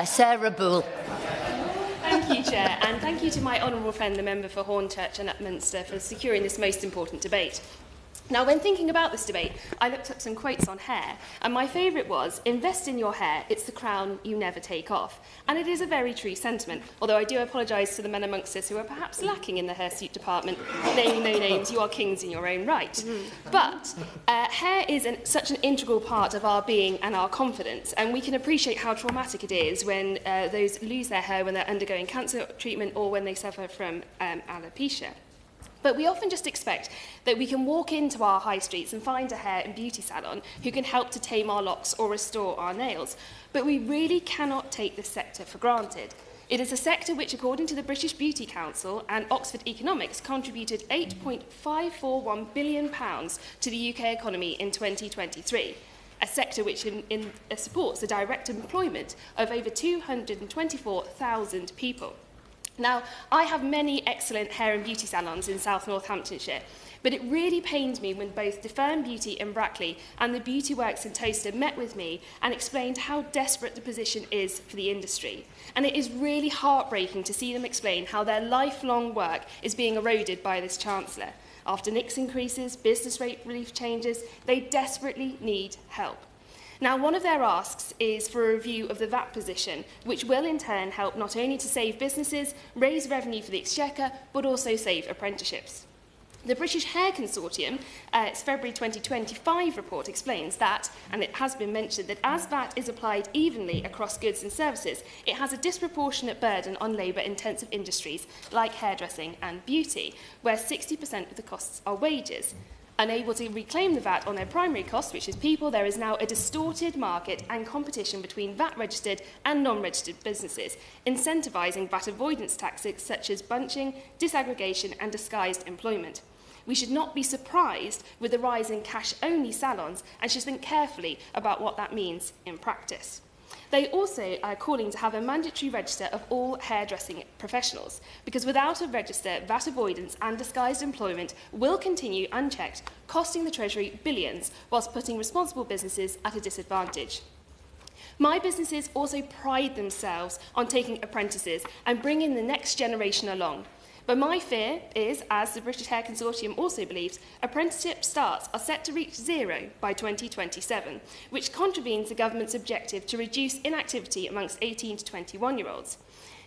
Sarah Bool. Thank you, Chair, and thank you to my honourable friend, the member for Hornchurch and Upminster, for securing this most important debate. Now, when thinking about this debate, I looked up some quotes on hair, and my favourite was, "Invest in your hair, it's the crown you never take off." And it is a very true sentiment, although I do apologise to the men amongst us who are perhaps lacking in the hirsute department. Naming no names, you are kings in your own right. But hair is such an integral part of our being and our confidence, and we can appreciate how traumatic it is when those lose their hair when they're undergoing cancer treatment or when they suffer from alopecia. But we often just expect that we can walk into our high streets and find a hair and beauty salon who can help to tame our locks or restore our nails. But we really cannot take this sector for granted. It is a sector which, according to the British Beauty Council and Oxford Economics, contributed £8.541 billion to the UK economy in 2023. A sector which supports the direct employment of over 224,000 people. Now, I have many excellent hair and beauty salons in South Northamptonshire, but it really pained me when both Defern Beauty in Brackley and the Beauty Works in Toaster met with me and explained how desperate the position is for the industry. And it is really heartbreaking to see them explain how their lifelong work is being eroded by this Chancellor. After NICs increases, business rate relief changes, they desperately need help. Now, one of their asks is for a review of the VAT position, which will in turn help not only to save businesses, raise revenue for the Exchequer, but also save apprenticeships. The British Hair Consortium, its February 2025 report explains that, and it has been mentioned, that as VAT is applied evenly across goods and services, it has a disproportionate burden on labour-intensive industries like hairdressing and beauty, where 60% of the costs are wages. Unable to reclaim the VAT on their primary cost, which is people, there is now a distorted market and competition between VAT-registered and non-registered businesses, incentivising VAT avoidance tactics such as bunching, disaggregation and disguised employment. We should not be surprised with the rise in cash-only salons and should think carefully about what that means in practice. They also are calling to have a mandatory register of all hairdressing professionals, because without a register, VAT avoidance and disguised employment will continue unchecked, costing the Treasury billions, whilst putting responsible businesses at a disadvantage. My businesses also pride themselves on taking apprentices and bringing the next generation along. But my fear is, as the British Hair Consortium also believes, apprenticeship starts are set to reach zero by 2027, which contravenes the government's objective to reduce inactivity amongst 18 to 21-year-olds.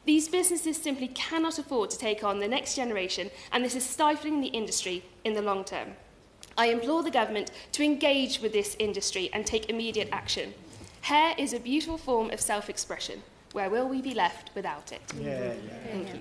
These businesses simply cannot afford to take on the next generation, and this is stifling the industry in the long term. I implore the government to engage with this industry and take immediate action. Hair is a beautiful form of self-expression. Where will we be left without it? Thank you.